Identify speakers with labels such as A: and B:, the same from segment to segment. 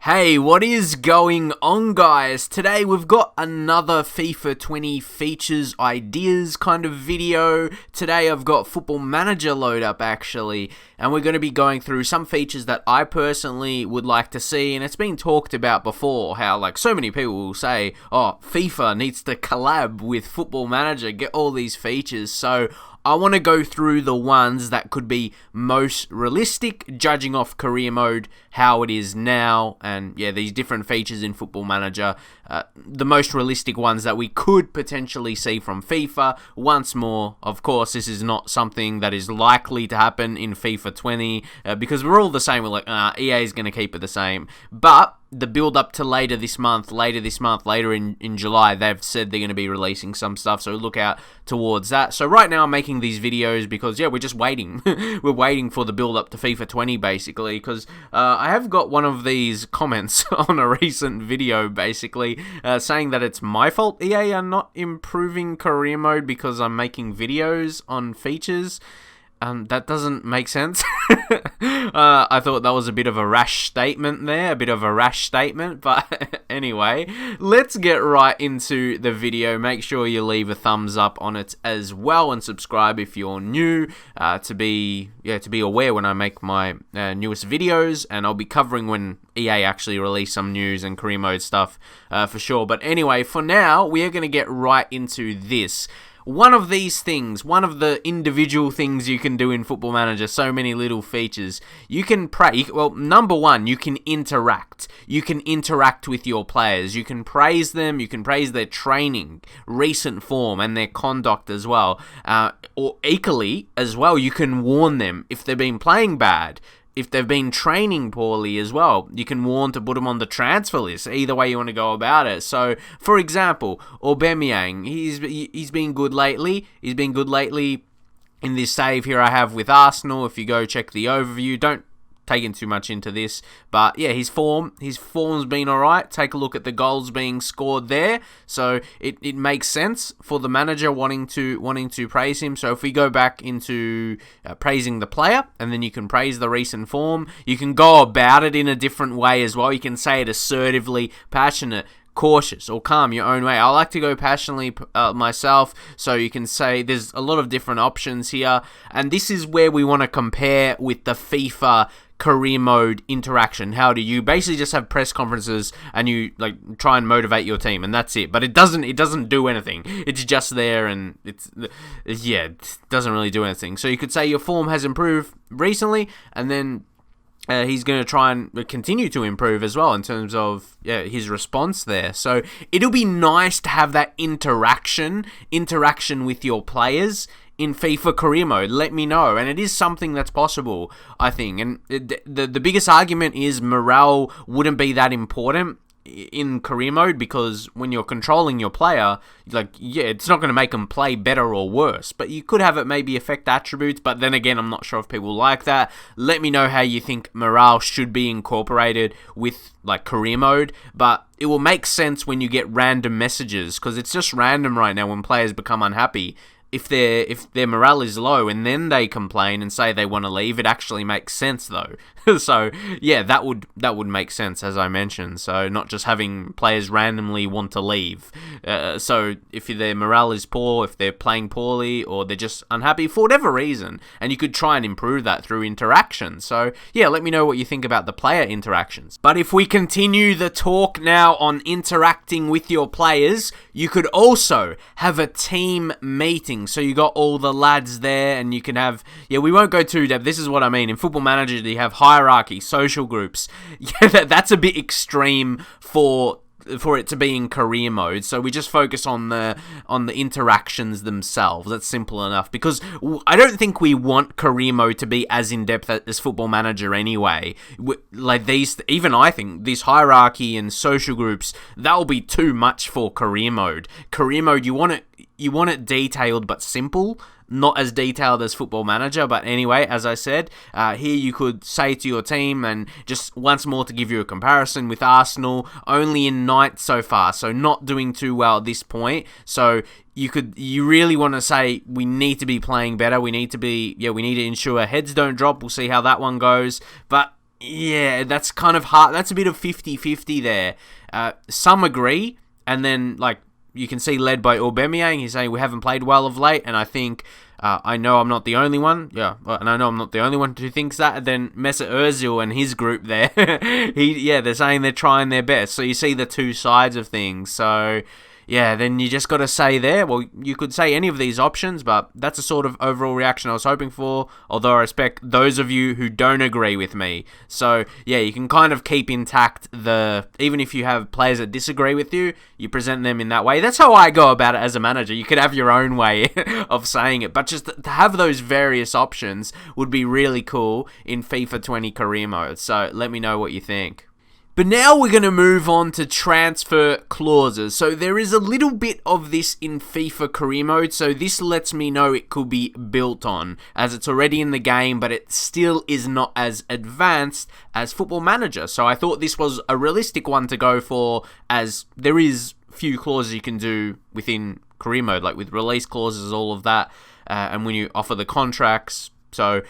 A: Hey, what is going on, guys? Today we've got another FIFA 20 features ideas kind of video. Today I've got Football Manager load up actually, and we're going to be going through some features that I personally would like to see, and it's been talked about before how like so many people will say, oh, FIFA needs to collab with Football Manager, get all these features. So I want to go through the ones that could be most realistic, judging off career mode, how it is now, and yeah, these different features in Football Manager, the most realistic ones that we could potentially see from FIFA. Once more, of course, this is not something that is likely to happen in FIFA 20, because we're all the same. We're like, EA is going to keep it the same, but the build up to later in July, they've said they're going to be releasing some stuff, so look out towards that. So right now I'm making these videos because, yeah, we're just waiting. We're waiting for the build up to FIFA 20, basically, because I have got one of these comments on a recent video, basically, saying that it's my fault EA are not improving career mode because I'm making videos on features. That doesn't make sense. I thought that was a bit of a rash statement there, but anyway, let's get right into the video. Make sure you leave a thumbs up on it as well, and subscribe if you're new, to be aware when I make my newest videos, and I'll be covering when EA actually release some news and career mode stuff for sure. But anyway, for now, we are going to get right into this. One of these things, one of the individual things you can do in Football Manager, so many little features. You can number one, you can interact. You can interact with your players. You can praise them. You can praise their training, recent form, and their conduct as well. Or equally as well, you can warn them if they've been playing bad. If they've been training poorly as well, you can warn to put them on the transfer list. Either way you want to go about it. So, for example, Aubameyang, he's been good lately. He's been good lately in this save here I have with Arsenal. If you go check the overview, don't take in too much into this, but yeah, his form's been alright. Take a look at the goals being scored there, so it makes sense for the manager wanting to praise him. So if we go back into praising the player, and then you can praise the recent form, you can go about it in a different way as well. You can say it assertively, passionate, cautious, or calm, your own way. I like to go passionately myself, so you can say there's a lot of different options here, and this is where we want to compare with the FIFA career mode interaction. How do you basically just have press conferences and you like try and motivate your team, and that's it. But it doesn't do anything. It's just there, and it doesn't really do anything. So you could say your form has improved recently, and then he's going to try and continue to improve as well in terms of his response there. So it'll be nice to have that interaction with your players in FIFA career mode. Let me know, and it is something that's possible, I think. And the biggest argument is morale wouldn't be that important in career mode, because when you're controlling your player, it's not going to make them play better or worse, but you could have it maybe affect attributes. But then again, I'm not sure if people like that. Let me know how you think morale should be incorporated with like career mode, but it will make sense when you get random messages, because it's just random right now when players become unhappy. If their morale is low and then they complain and say they want to leave, it actually makes sense though. So yeah, that would make sense, as I mentioned. So not just having players randomly want to leave. So if their morale is poor, if they're playing poorly, or they're just unhappy for whatever reason, and you could try and improve that through interaction. So yeah, let me know what you think about the player interactions. But if we continue the talk now on interacting with your players, you could also have a team meeting. So you got all the lads there, and you can have, we won't go too deep. This is what I mean. In Football Manager, you have hierarchy, social groups. Yeah, that's a bit extreme for it to be in career mode. So we just focus on the interactions themselves. That's simple enough, because I don't think we want career mode to be as in-depth as Football Manager anyway. I think these hierarchy and social groups, that'll be too much for career mode. Career mode, you want it detailed but simple, not as detailed as Football Manager. But anyway, as I said, here you could say to your team, and just once more to give you a comparison with Arsenal, only in 9th so far, so not doing too well at this point. So you really want to say we need to be playing better. We need to ensure heads don't drop. We'll see how that one goes. But Yeah, that's kind of hard. That's a bit of 50-50 there. Some agree, and then, like, you can see led by Aubameyang, he's saying we haven't played well of late, and I think, I know I'm not the only one, and I know I'm not the only one who thinks that, and then Mesut Ozil and his group there, they're saying they're trying their best, so you see the two sides of things, so... Yeah, then you just got to say there, well, you could say any of these options, but that's a sort of overall reaction I was hoping for, although I respect those of you who don't agree with me. So, yeah, you can kind of keep intact even if you have players that disagree with you, you present them in that way. That's how I go about it as a manager. You could have your own way of saying it, but just to have those various options would be really cool in FIFA 20 career mode. So, let me know what you think. But now we're going to move on to transfer clauses. So there is a little bit of this in FIFA career mode, so this lets me know it could be built on, as it's already in the game, but it still is not as advanced as Football Manager. So I thought this was a realistic one to go for, as there is few clauses you can do within career mode, like with release clauses, all of that, and when you offer the contracts. So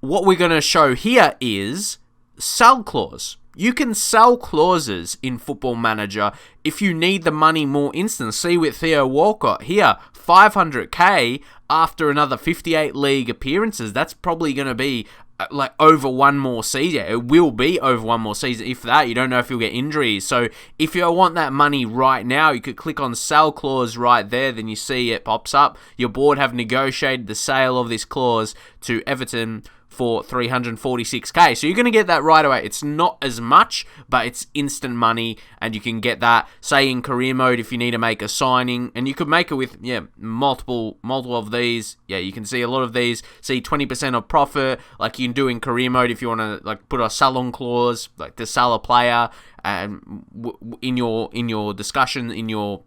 A: what we're going to show here is sell clause. You can sell clauses in Football Manager if you need the money more instant. See with Theo Walcott here, 500k after another 58 league appearances. That's probably going to be like over one more season. It will be over one more season. If that, you don't know if you'll get injuries. So if you want that money right now, you could click on sell clause right there. Then you see it pops up. Your board have negotiated the sale of this clause to Everton for 346k. So you're going to get that right away. It's not as much, but it's instant money, and you can get that, say, in career mode if you need to make a signing, and you could make it with, multiple of these. Yeah, you can see a lot of these. See 20% of profit, like you can do in career mode if you want to, like, put a sell-on clause, like to sell a player, and in your discussion, in your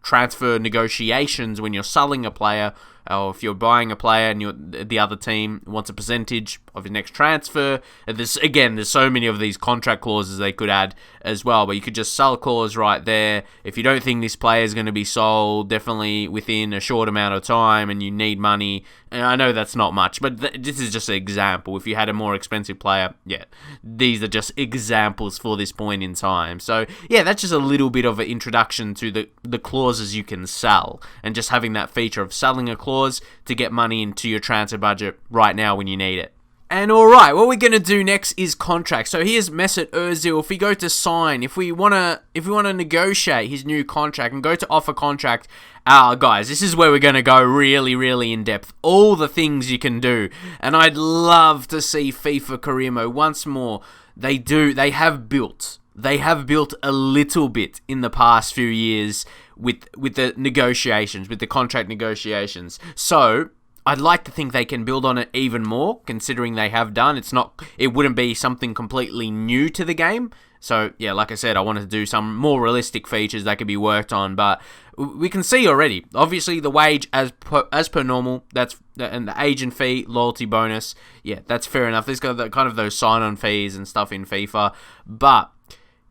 A: transfer negotiations when you're selling a player, or if you're buying a player and the other team wants a percentage of your next transfer. There's so many of these contract clauses they could add as well, but you could just sell a clause right there. If you don't think this player is going to be sold definitely within a short amount of time and you need money, and I know that's not much, but this is just an example. If you had a more expensive player, these are just examples for this point in time. So that's just a little bit of an introduction to the clauses you can sell, and just having that feature of selling a clause to get money into your transfer budget right now when you need it. And alright, what we're going to do next is contract. So here's Mesut Ozil. If we go to sign, if we want to negotiate his new contract and go to offer contract, guys, this is where we're going to go really, really in depth. All the things you can do. And I'd love to see FIFA career mode once more. They have built a little bit in the past few years with the negotiations, with the contract negotiations. So I'd like to think they can build on it even more, considering they have done. It wouldn't be something completely new to the game. So like I said, I wanted to do some more realistic features that could be worked on, but we can see already. Obviously, the wage as per normal, and the agent fee, loyalty bonus, that's fair enough. There's got kind of those sign-on fees and stuff in FIFA, but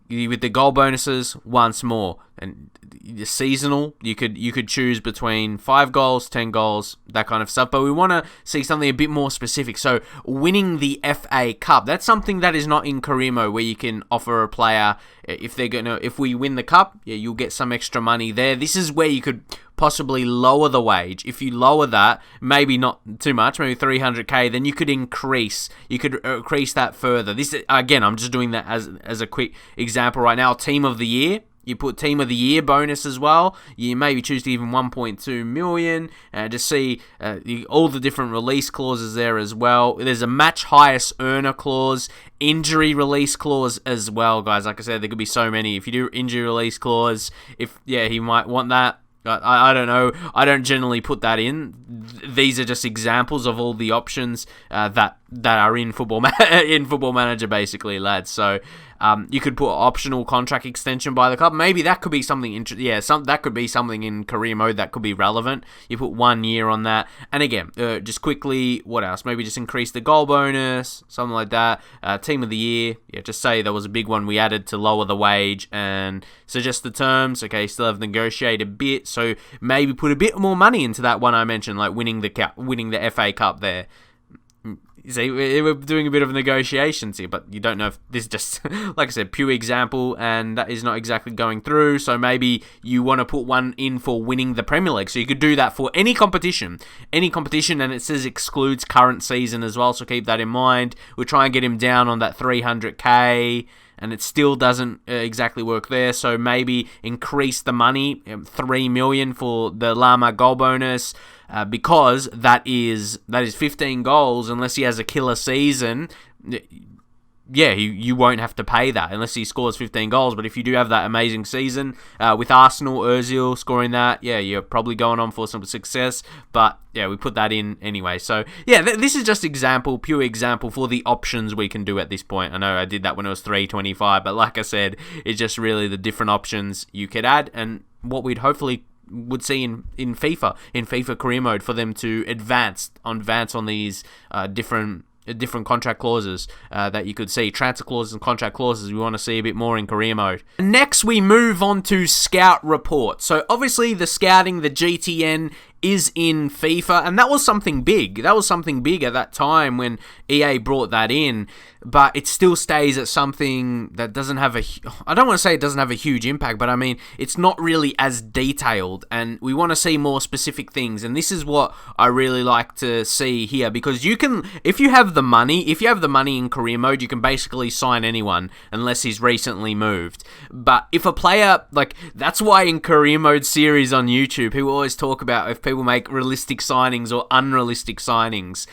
A: with the goal bonuses, once more, and the seasonal, you could choose between 5 goals, 10 goals, that kind of stuff. But we want to see something a bit more specific. So winning the FA Cup, that's something that is not in career mode, where you can offer a player, if we win the cup, you'll get some extra money there. This is where you could possibly lower the wage. If you lower that, maybe not too much, maybe 300k, then you could increase that further. This, again, I'm just doing that as a quick example right now. Team of the year, you put Team of the Year bonus as well. You maybe choose to even 1.2 million. To see all the different release clauses there as well. There's a match highest earner clause, injury release clause as well, guys. Like I said, there could be so many. If you do injury release clause, he might want that. I don't know. I don't generally put that in. These are just examples of all the options that are in Football Manager, basically, lads. So you could put optional contract extension by the club. Maybe that could be something. That could be something in career mode that could be relevant. You put 1 year on that. And again, just quickly, what else? Maybe just increase the goal bonus, something like that. Team of the year. Just say there was a big one we added to lower the wage and suggest the terms. Okay, still have negotiated a bit. So maybe put a bit more money into that one I mentioned, like winning the FA Cup there. See, we're doing a bit of negotiations here, but you don't know if this is just, like I said, pure example, and that is not exactly going through. So maybe you want to put one in for winning the Premier League. So you could do that for any competition, and it says excludes current season as well. So keep that in mind. We'll try and get him down on that 300k. And it still doesn't exactly work there. So maybe increase the money, 3 million for the Lama goal bonus, because that is 15 goals. Unless he has a killer season, yeah, you won't have to pay that unless he scores 15 goals. But if you do have that amazing season with Arsenal, Ozil scoring that, yeah, you're probably going on for some success. But yeah, we put that in anyway. So yeah, this is just pure example for the options we can do at this point. I know I did that when it was 325, but like I said, it's just really the different options you could add and what we'd hopefully would see in FIFA career mode for them to advance on these different contract clauses that you could see. Transfer clauses and contract clauses we want to see a bit more in career mode. Next, we move on to scout report. So obviously the scouting, the GTN is in FIFA, and that was something big. That was something big at that time when EA brought that in, but it still stays at something that doesn't have I don't want to say it doesn't have a huge impact, but I mean, it's not really as detailed, and we want to see more specific things, and this is what I really like to see here, because you can, if you have the money in career mode, you can basically sign anyone, unless he's recently moved. But if a player, like, that's why in career mode series on YouTube, people always talk about if people make realistic signings or unrealistic signings,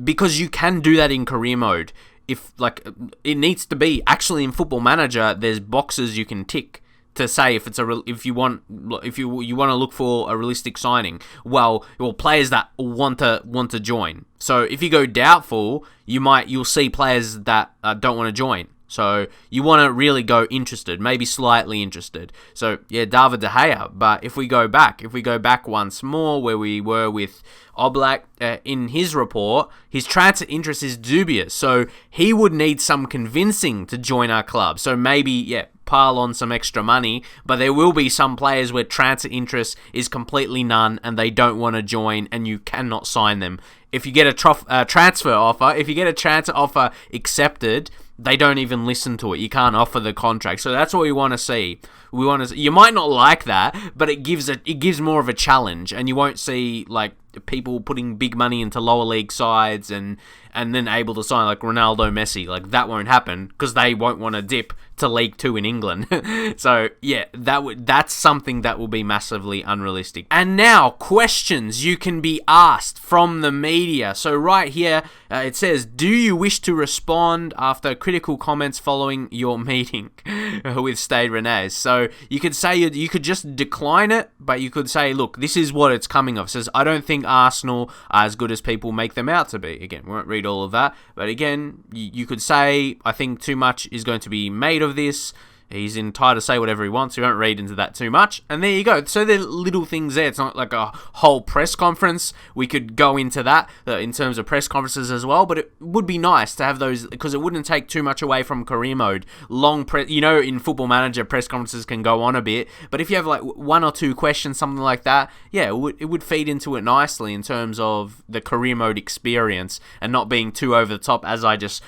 A: because you can do that in career mode. If, like, it needs to be actually in Football Manager, there's boxes you can tick to say if you want to look for a realistic signing. Well, players that want to join. So if you go doubtful, you'll see players that don't want to join. So you want to really go interested, maybe slightly interested. So yeah, David De Gea. But if we go back once more where we were with Oblak, in his report, his transfer interest is dubious. So he would need some convincing to join our club. So maybe, yeah, pile on some extra money, but there will be some players where transfer interest is completely none and they don't want to join and you cannot sign them. If you get a transfer offer accepted, they don't even listen to it. You can't offer the contract. So that's what we want to see. You might not like that, but it gives more of a challenge, and you won't see like people putting big money into lower league sides and then able to sign like Ronaldo, Messi. Like, that won't happen because they won't want to dip to League 2 in England. So yeah, that's something that will be massively unrealistic. And now, questions you can be asked from the media. So right here, it says, do you wish to respond after critical comments following your meeting with Stade Rennais? So you could say, you could just decline it, but you could say, look, this is what it's coming of. It says, I don't think Arsenal are as good as people make them out to be. Again, we won't read all of that, but again, you could say, I think too much is going to be made of this. He's entitled to say whatever he wants. We won't read into that too much. And there you go. So there are little things there. It's not like a whole press conference. We could go into that in terms of press conferences as well. But it would be nice to have those, because it wouldn't take too much away from career mode. In Football Manager, press conferences can go on a bit. But if you have like one or two questions, something like that, yeah, it would feed into it nicely in terms of the career mode experience and not being too over the top, as I just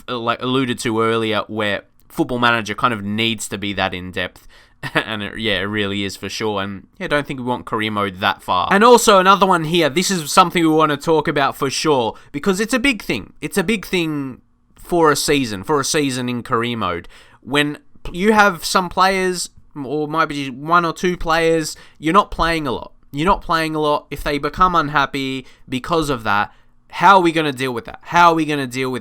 A: alluded to earlier, where Football Manager kind of needs to be that in-depth. And it really is for sure. And I don't think we want career mode that far. And also another one here, this is something we want to talk about for sure, because it's a big thing. It's a big thing for a season in career mode. When you have some players, or might be one or two players, you're not playing a lot. If they become unhappy because of that, how are we going to deal with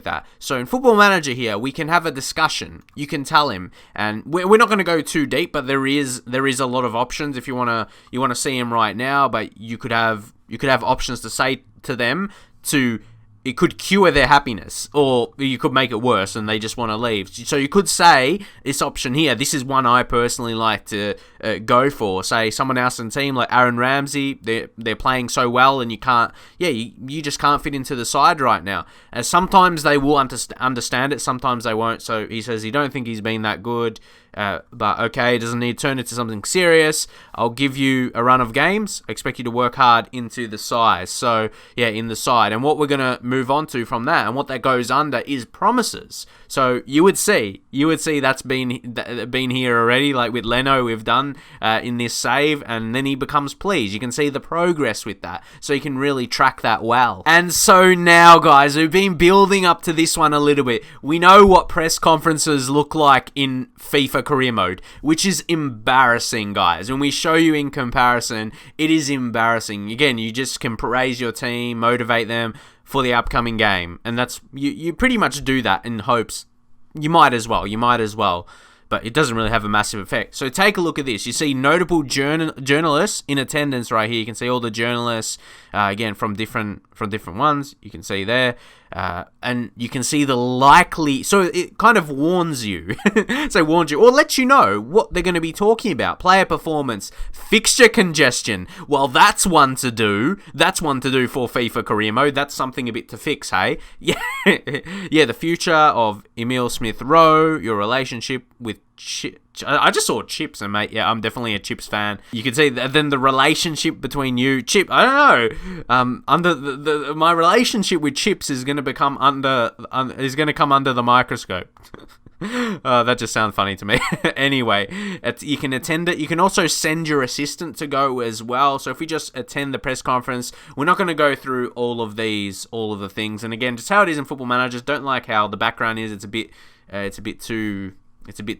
A: that? So in Football Manager here, we can have a discussion. You can tell him, and we're not going to go too deep, but there is a lot of options if you want to see him right now. But you could have options to say to them it could cure their happiness, or you could make it worse and they just want to leave. So you could say, this option here, this is one I personally like to go for. Say someone else in the team, like Aaron Ramsey, they're playing so well and you just can't fit into the side right now. And sometimes they will understand it, sometimes they won't. So he says he don't think he's been that good. But okay, it doesn't need to turn into something serious. I'll give you a run of games. I expect you to work hard into the size. So yeah, in the side. And what we're going to move on to from that, and what that goes under, is promises. So you would see that's been here already, like with Leno we've done in this save, and then he becomes pleased. You can see the progress with that, so you can really track that well. And so now, guys, we've been building up to this one a little bit. We know what press conferences look like in FIFA career mode, which is embarrassing, guys. When we show you in comparison, it is embarrassing. Again, you just can praise your team, motivate them for the upcoming game, and that's you pretty much do that in hopes. You might as well, but it doesn't really have a massive effect. So take a look at this. You see notable journalists in attendance right here. You can see all the journalists, again, from different ones. You can see there. And you can see the likely... So it kind of warns you. Or lets you know what they're going to be talking about. Player performance, fixture congestion. Well, that's one to do. That's one to do for FIFA career mode. That's something a bit to fix, hey? Yeah, yeah. The future of Emile Smith-Rowe, your relationship with... I just saw Chips, and mate, yeah, I'm definitely a Chips fan. You can see then the relationship between you, Chip. I don't know. Under my relationship with Chips is going to become is going to come under the microscope. That just sounds funny to me. Anyway, you can attend it. You can also send your assistant to go as well. So if we just attend the press conference, we're not going to go through all of the things. And again, just how it is in Football Manager. Just don't like how the background is. It's a bit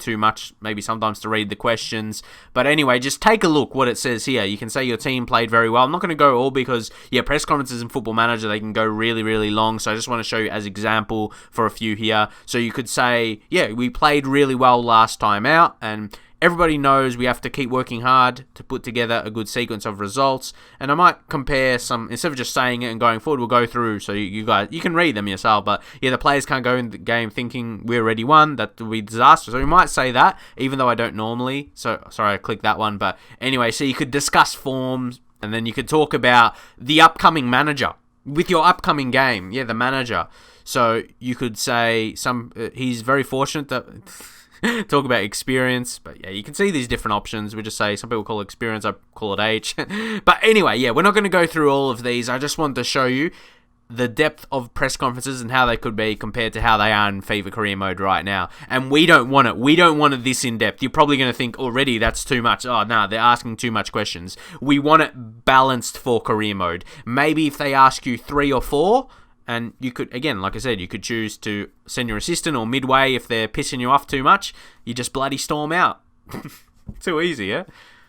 A: too much, maybe sometimes, to read the questions. But anyway, just take a look what it says here. You can say your team played very well. I'm not going to go all because, yeah, press conferences in Football Manager, they can go really, really long. So I just want to show you as example for a few here. So you could say, yeah, we played really well last time out, and everybody knows we have to keep working hard to put together a good sequence of results. And I might compare some, instead of just saying it and going forward, we'll go through so you guys, you can read them yourself. But yeah, the players can't go in the game thinking we already won. That would be disastrous. So we might say that, even though I don't normally. So sorry, I clicked that one. But anyway, so you could discuss forms, and then you could talk about the upcoming manager with your upcoming game. Yeah, the manager. So you could say he's very fortunate that... Talk about experience, but yeah, you can see these different options. We just say, some people call it experience, I call it age. But anyway, yeah, we're not going to go through all of these. I just wanted to show you the depth of press conferences and how they could be compared to how they are in FIFA career mode right now. And we don't want it. We don't want it this in depth. You're probably going to think already that's too much. Oh, no, they're asking too much questions. We want it balanced for career mode. Maybe if they ask you 3 or 4, and you could, again, like I said, you could choose to send your assistant, or midway, if they're pissing you off too much, you just bloody storm out. Too easy, yeah?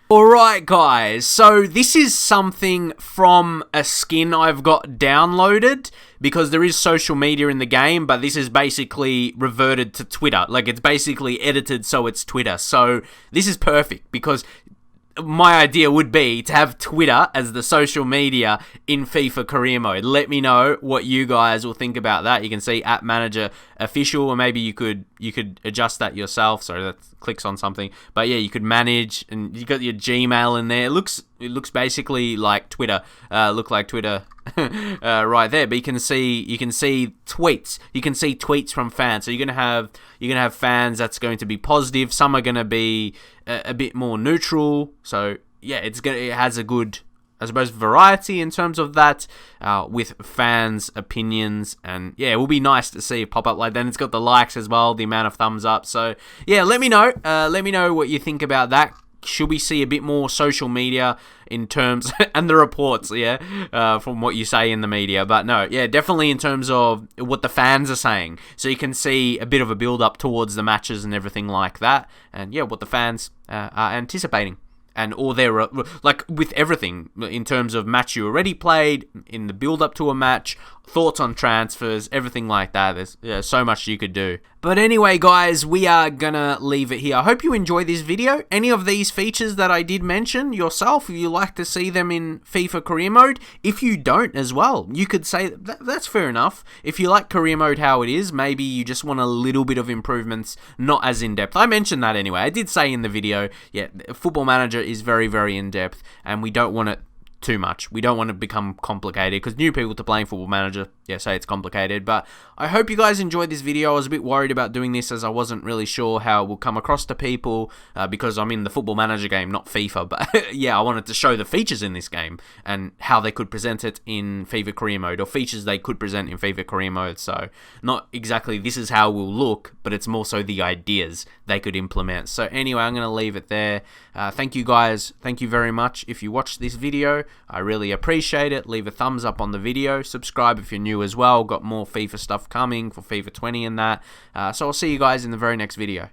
A: Alright, guys, so this is something from a skin I've got downloaded, because there is social media in the game, but this is basically reverted to Twitter. Like, it's basically edited so it's Twitter. So this is perfect, because my idea would be to have Twitter as the social media in FIFA career mode. Let me know what you guys will think about that. You can see @managerofficial, or maybe you could adjust that yourself. Sorry, that clicks on something. But yeah, you could manage, and you got your Gmail in there. It looks basically like Twitter. Right there. But you can see tweets. You can see tweets from fans. So you're gonna have fans that's going to be positive. Some are gonna be a bit more neutral. So yeah, it has a good, I suppose, variety in terms of that, with fans' opinions. And yeah, it will be nice to see it pop up like that. And it's got the likes as well, the amount of thumbs up. So yeah, let me know. Let me know what you think about that. Should we see a bit more social media in terms, and the reports, yeah, from what you say in the media? But no, yeah, definitely in terms of what the fans are saying. So you can see a bit of a build-up towards the matches and everything like that. And yeah, what the fans are anticipating. And all their, like with everything, in terms of match you already played, in the build-up to a match, thoughts on transfers, everything like that. There's so much you could do. But anyway, guys, we are gonna leave it here. I hope you enjoyed this video. Any of these features that I did mention yourself, if you like to see them in FIFA career mode. If you don't as well, you could say that's fair enough. If you like career mode how it is, maybe you just want a little bit of improvements, not as in-depth. I mentioned that anyway. I did say in the video, yeah, Football Manager is very, very in-depth, and we don't want it too much. We don't want to become complicated, because new people to playing Football Manager, yeah, say it's complicated. But I hope you guys enjoyed this video. I was a bit worried about doing this, as I wasn't really sure how it will come across to people, because I'm in the Football Manager game, not FIFA. But yeah, I wanted to show the features in this game and how they could present it in FIFA Career Mode, or features they could present in FIFA Career Mode. So not exactly this is how it will look, but it's more so the ideas they could implement. So anyway, I'm going to leave it there. Thank you guys. Thank you very much if you watched this video. I really appreciate it. Leave a thumbs up on the video. Subscribe if you're new as well. Got more FIFA stuff coming for FIFA 20 and that. So I'll see you guys in the very next video.